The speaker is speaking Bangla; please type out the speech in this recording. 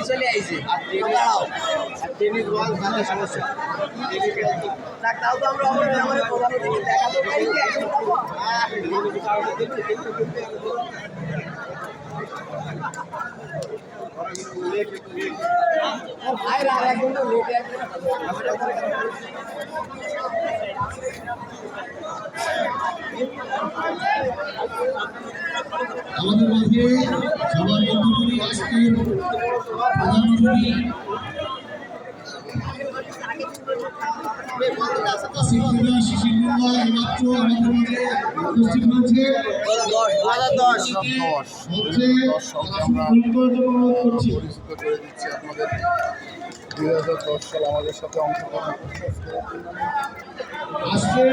চলে আইছে টেনিস বল ভালো সমস্যা তাও তো আমরা আমাদের প্রধানমন্ত্রীকে দেখাতে পারি ভাইরা একদম তো লেটে আমাদের মাঝে সবার বন্ধুগুলি আজকের প্রধানমন্ত্রী এইমাত্র আমাদের মাঝে উপস্থিত হয়েছে। করে দিচ্ছি আপনাদের 2010 সাল আমাদের সাথে অংশগ্রহণ আজকে